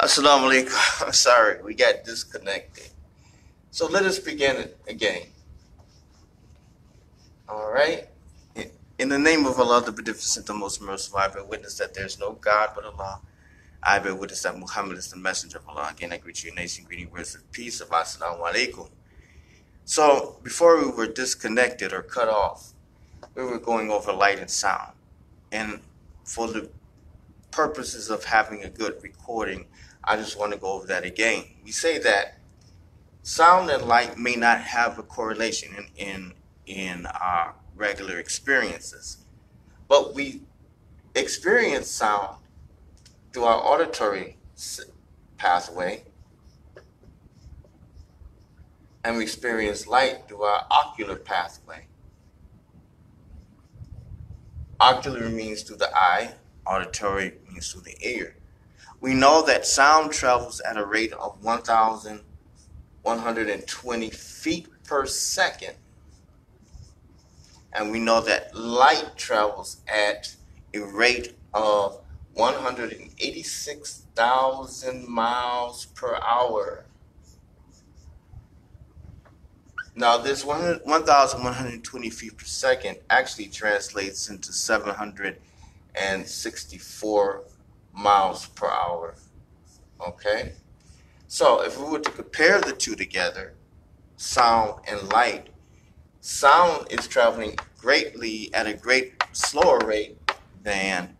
Assalamu alaikum. Sorry, we got disconnected. So let us begin it again. All right. In the name of Allah, the Beneficent, the Most Merciful, I bear witness that there is no God but Allah. I bear witness that Muhammad is the messenger of Allah. Again, I greet you in nation, greeting words of peace of Assalamu alaikum. So before we were disconnected or cut off, we were going over light and sound. And for the purposes of having a good recording, I just want to go over that again. We say that sound and light may not have a correlation in our regular experiences, but we experience sound through our auditory pathway, and we experience light through our ocular pathway. Ocular means through the eye, auditory means through the ear. We know that sound travels at a rate of 1,120 feet per second. And we know that light travels at a rate of 186,000 miles per hour. Now, this 1,120 feet per second actually translates into 764 miles per hour. Okay? So, if we were to compare the two together, sound and light, sound is traveling greatly at a great slower rate than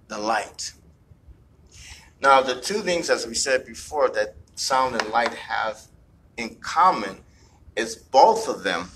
the light. Now, the two things, as we said before, that sound and light have in common is both of them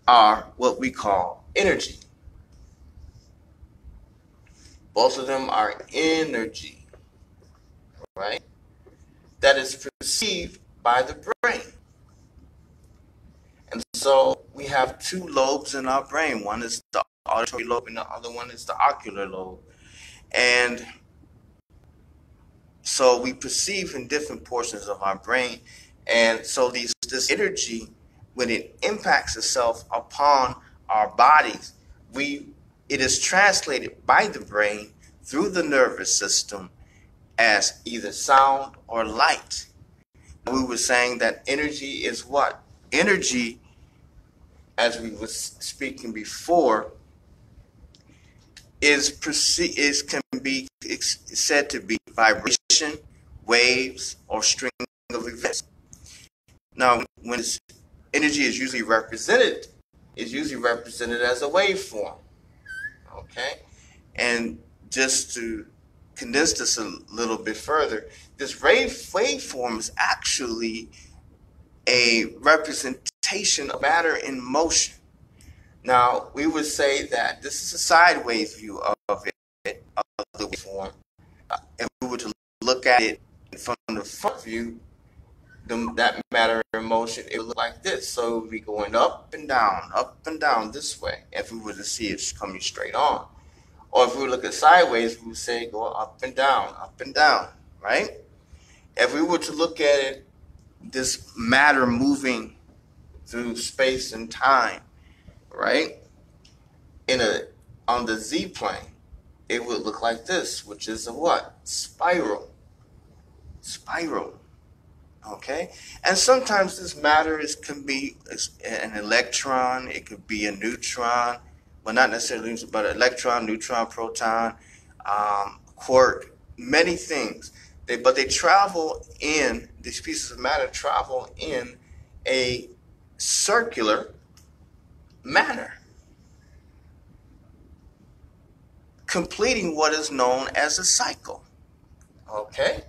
are what we call energy. Both of them are energy, right? That is perceived by the brain. And so we have two lobes in our brain. One is the auditory lobe and the other one is the ocular lobe. And so we perceive in different portions of our brain. And so this energy, when it impacts itself upon our bodies, it is translated by the brain through the nervous system as either sound or light. We were saying that energy is what? Energy, as we were speaking before, can be said to be vibration, waves, or string of events. Now, when energy is usually represented as a waveform. Okay? And just to condense this a little bit further, this waveform is actually a representation of matter in motion. Now, we would say that this is a sideways view of the waveform. If we were to look at it from the front view, that matter in motion, it would look like this. So it would be going up and down this way, if we were to see it coming straight on. Or if we look at sideways, we would say go up and down, right? If we were to look at it, this matter moving through space and time, right? On the Z-plane, it would look like this, which is a what? Spiral. Okay? And sometimes this matter can be an electron, it could be a neutron, well, not necessarily, but electron, neutron, proton, quark, many things. But they travel in, these pieces of matter travel in a circular manner, completing what is known as a cycle. Okay?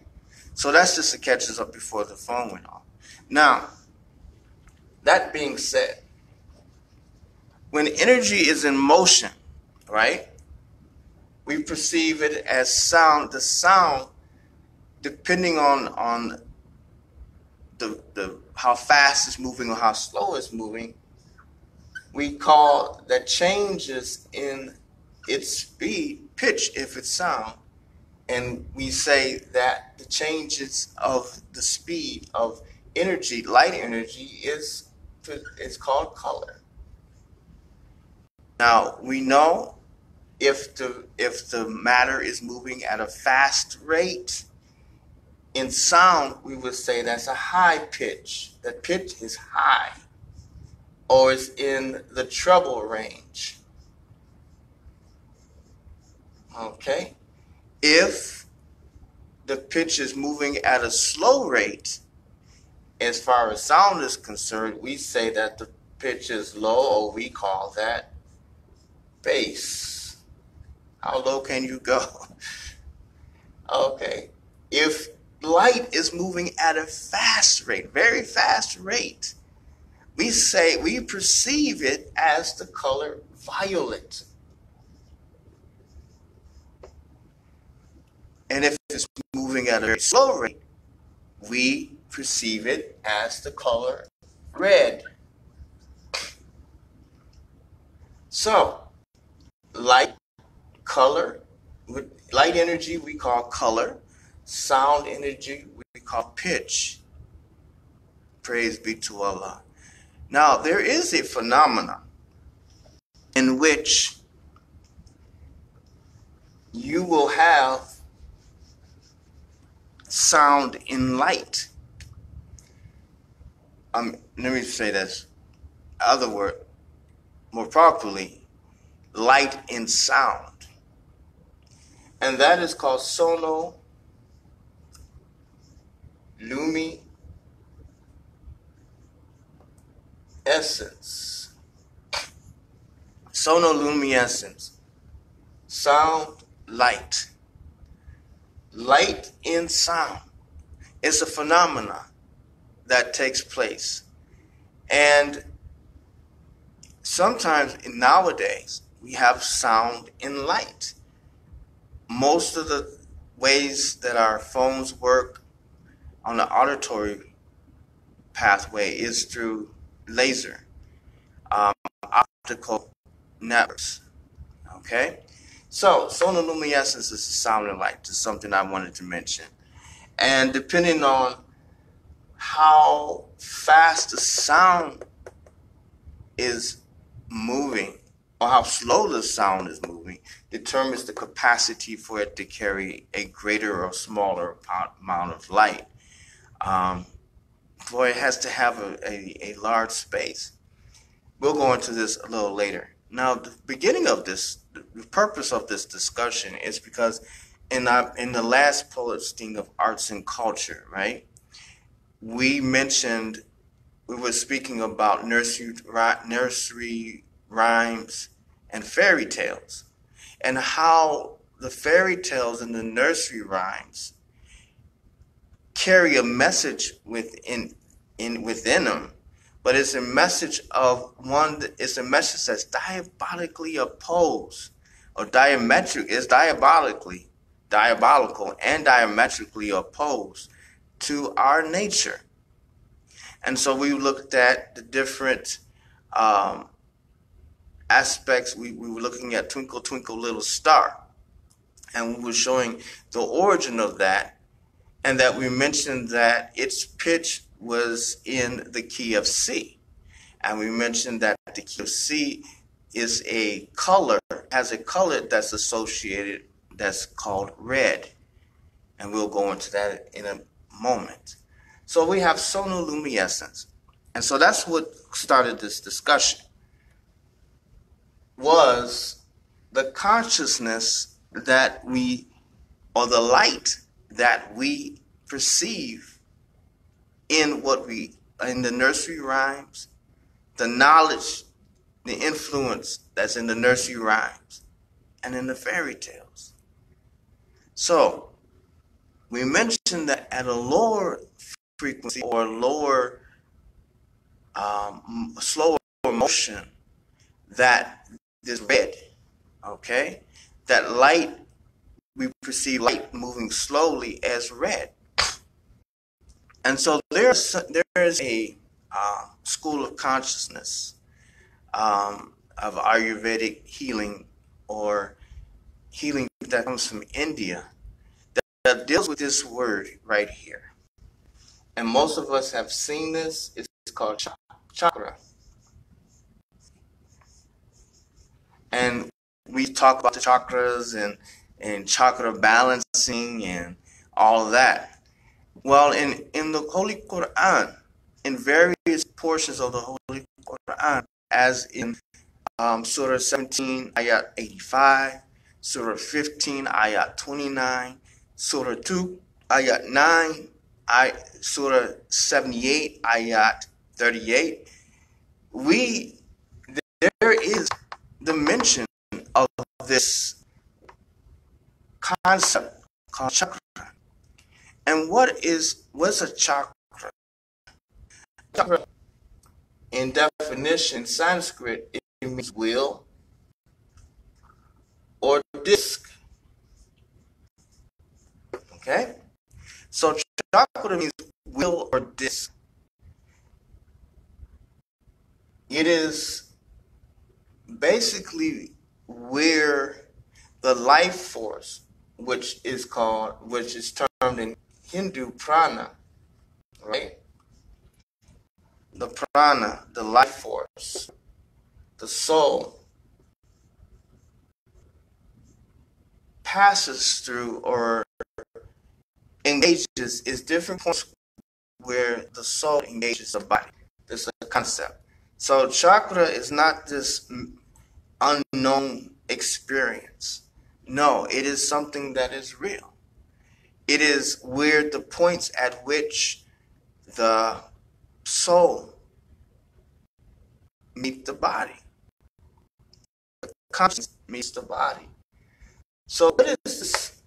So that's just to catch us up before the phone went off. Now, that being said, when energy is in motion, right, we perceive it as sound. The sound, depending on the how fast it's moving or how slow it's moving, we call that changes in its speed, pitch if it's sound, and we say that the changes of the speed of energy, light energy, is called color. Now, we know if the matter is moving at a fast rate, in sound we would say that's a high pitch. The pitch is high, or it's in the treble range. Okay? If the pitch is moving at a slow rate, as far as sound is concerned, we say that the pitch is low, or we call that bass. How low can you go? Okay. If light is moving at a fast rate, very fast rate, we perceive it as the color violet. And if it's moving at a very slow rate, we perceive it as the color red. So, light energy we call color, sound energy we call pitch. Praise be to Allah. Now, there is a phenomenon in which you will have sound in light. Let me say this. Other word, more properly, light in sound. And that is called sonoluminescence. Sonoluminescence. Sound, light. Light in sound is a phenomenon that takes place. And sometimes nowadays we have sound in light. Most of the ways that our phones work on the auditory pathway is through laser, optical networks. Okay? So, sonoluminescence is sound and light. It's something I wanted to mention. And depending on how fast the sound is moving, or how slow the sound is moving, determines the capacity for it to carry a greater or smaller amount of light. It has to have a large space. We'll go into this a little later. Now, the beginning of this, the purpose of this discussion is because in the last posting of arts and culture, right, we were speaking about nursery rhymes and fairy tales, and how the fairy tales and the nursery rhymes carry a message within them, but it's a message it's a message that's diabolically opposed, or diabolical and diametrically opposed to our nature. And so we looked at the different aspects. We were looking at Twinkle, Twinkle, Little Star, and we were showing the origin of that, and that we mentioned that its pitch was in the key of C. And we mentioned that the key of C has a color that's associated, that's called red. And we'll go into that in a moment. So we have sonoluminescence. And so that's what started this discussion, was the consciousness that or the light that we perceive in the nursery rhymes, the knowledge, the influence that's in the nursery rhymes and in the fairy tales. So we mentioned that at a lower frequency or lower, slower motion, that this red, okay, that light, we perceive light moving slowly as red. And so there is a school of consciousness of Ayurvedic healing, or healing that comes from India, that deals with this word right here. And most of us have seen this. It's called chakra. And we talk about the chakras and chakra balancing and all of that. Well, in the Holy Quran, in various portions of the Holy Quran, as in Surah 17, Ayat 85, Surah 15, Ayat 29, Surah 2, Ayat 9, Surah 78, Ayat 38, there is the mention of this concept called chakra. And what's a chakra? Chakra, in definition, Sanskrit, it means wheel or disc. Okay? So chakra means wheel or disc. It is basically where the life force, which is termed in Hindu prana, right? The prana, the life force, the soul, passes through or engages is different points where the soul engages the body. This is a concept. So chakra is not this unknown experience. No, it is something that is real. It is where the points at which the soul meets the body. The consciousness meets the body. So what is this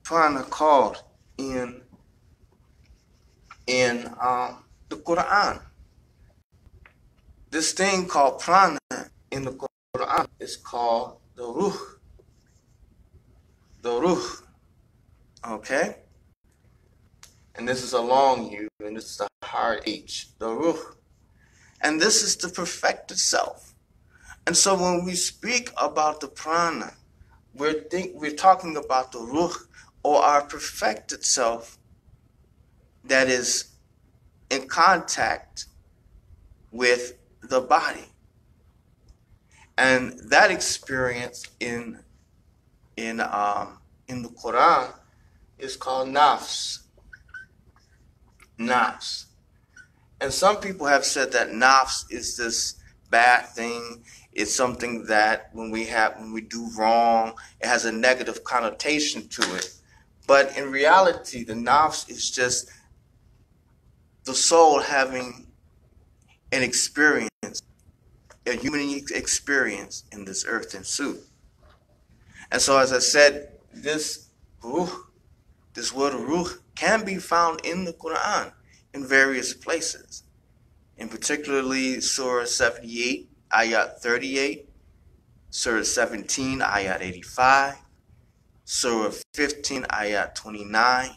prana called in the Quran? This thing called prana in the Quran is called the ruh. The ruh. Okay? And this is a long U, and this is a hard H. The ruh. And this is the perfected self. And so when we speak about the prana, we're talking about the ruh, or our perfected self that is in contact with the body. And that experience in the Quran is called nafs. Nafs. And some people have said that nafs is this bad thing. It's something that when we do wrong, it has a negative connotation to it. But in reality, the nafs is just the soul having an experience, a human experience in this earthen suit. And so, as I said, this ruh, this word ruh, can be found in the Quran in various places, in particularly Surah 78, Ayat 38, Surah 17, Ayat 85, Surah 15, Ayat 29,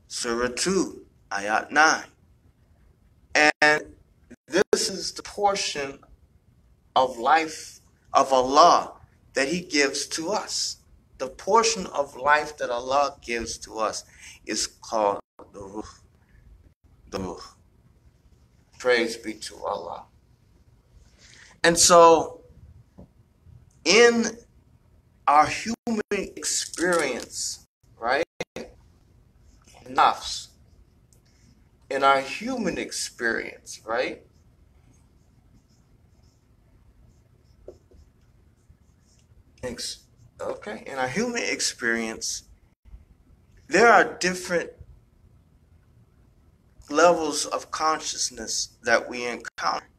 Surah 2, Ayat 9. And this is the portion of life of Allah that He gives to us. The portion of life that Allah gives to us is called the ruh. The ruh. Praise be to Allah. And so, in our human experience, right? Nafs. In our human experience, right? Okay, in our human experience, there are different levels of consciousness that we encounter.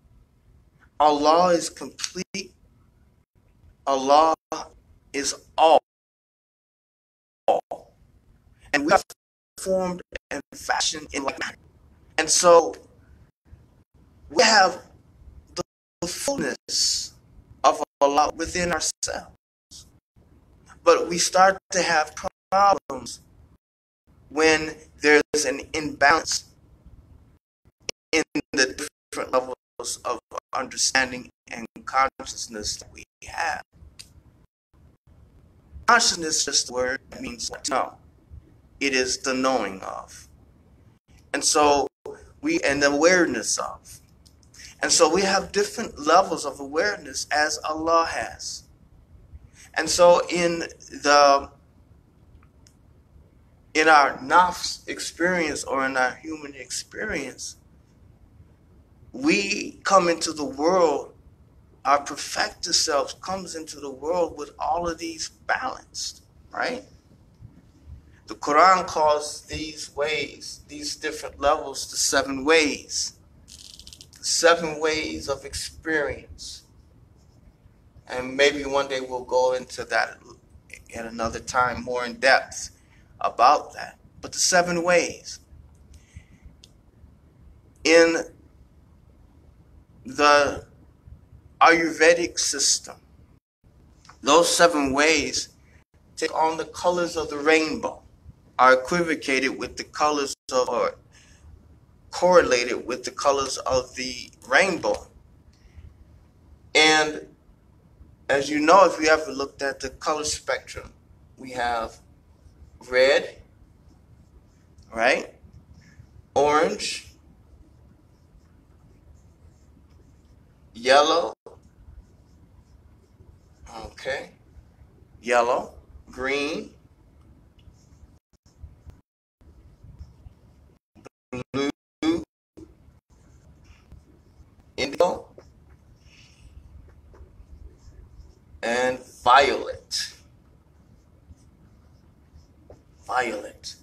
Allah is complete. Allah is all. And we are formed and fashioned in like manner. And so we have the fullness of Allah within ourselves. But we start to have problems when there's an imbalance in the different levels of understanding and consciousness that we have. Consciousness is just the word that means to know. It is the knowing of. And so and the awareness of. And so we have different levels of awareness as Allah has. And so in our nafs experience, or in our human experience, we come into the world, our perfected self comes into the world with all of these balanced, right? The Quran calls these ways, these different levels, the 7 ways. The 7 ways of experience. And maybe one day we'll go into that at another time more in depth about that. But the 7 ways. In the Ayurvedic system, those 7 ways take on the colors of the rainbow, are equivocated with the colors of, or correlated with the colors of the rainbow. And as you know, if you ever looked at the color spectrum, we have red, right? Orange, yellow, okay, yellow, green, blue, indigo, and violet. Violet.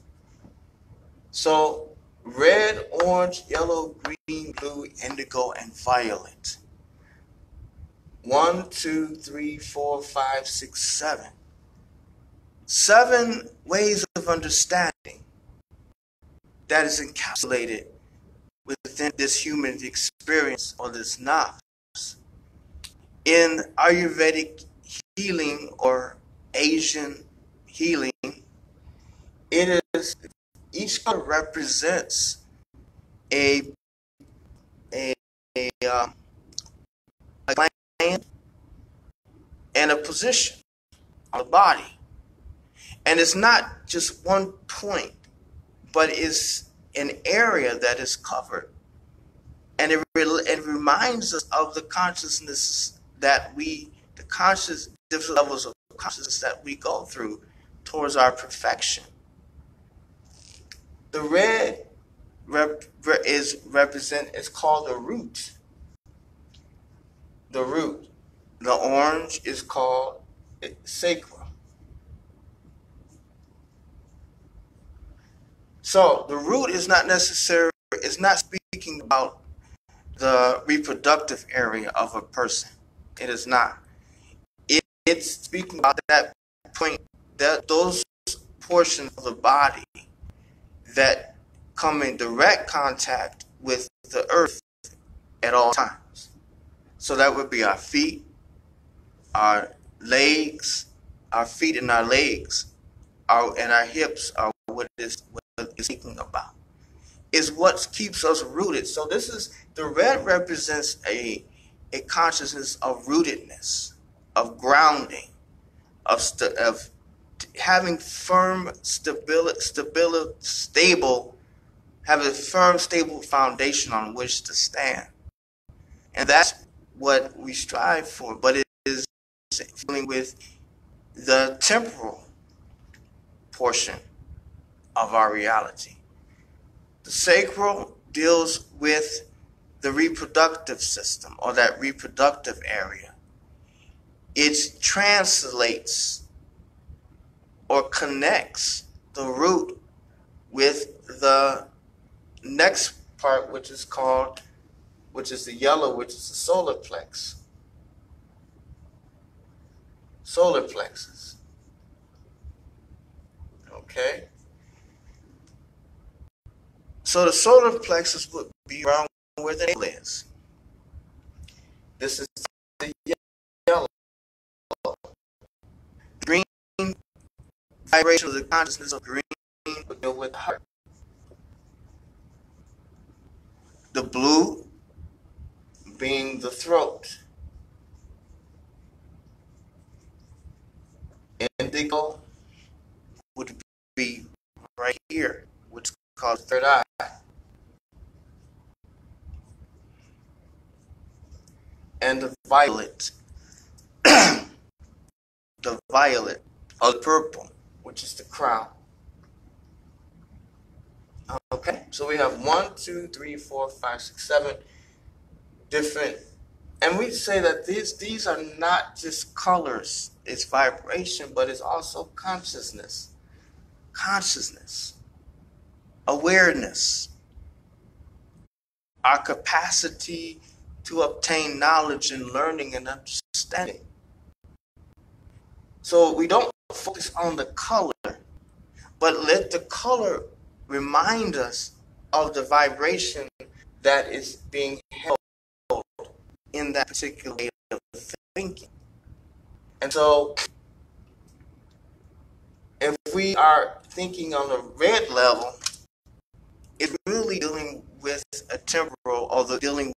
So red, orange, yellow, green, blue, indigo, and violet. 1, 2, 3, 4, 5, 6, 7. 7 ways of understanding that is encapsulated within this human experience, or this nafs. In Ayurvedic healing or Asian healing, it is, each color represents a gland and a position on the body. And it's not just one point, but it's an area that is covered. And it reminds us of the consciousness that the different levels of consciousness that we go through towards our perfection. The red is called the root. The root. The orange is called sacral. So the root is not necessarily, it's not speaking about the reproductive area of a person. It is not. It's speaking about that point, that those portions of the body that come in direct contact with the earth at all times. So that would be our feet, our legs, our feet and our legs, and our hips are what it's speaking about. Is what keeps us rooted. So this is, the red represents a consciousness of rootedness, of grounding, of having firm having a firm, stable foundation on which to stand. And that's what we strive for. But it is dealing with the temporal portion of our reality. The sacral deals with the reproductive system, or that reproductive area. It translates or connects the root with the next part, which is the yellow, which is the solar plexus. Solar plexus. Okay? So the solar plexus would be around where the navel is. This is the yellow. Green vibration of the consciousness of green would deal with the heart. The blue being the throat. Indigo would be right here, which is called third eye. And the violet the violet or the purple, which is the crown. Okay, so we have 1, 2, 3, 4, 5, 6, 7 different, and we say that these are not just colors, it's vibration, but it's also consciousness, awareness, our capacity to obtain knowledge and learning and understanding. So we don't focus on the color, but let the color remind us of the vibration that is being held in that particular way of thinking. And so if we are thinking on a red level, it's really dealing with a temporal, or dealing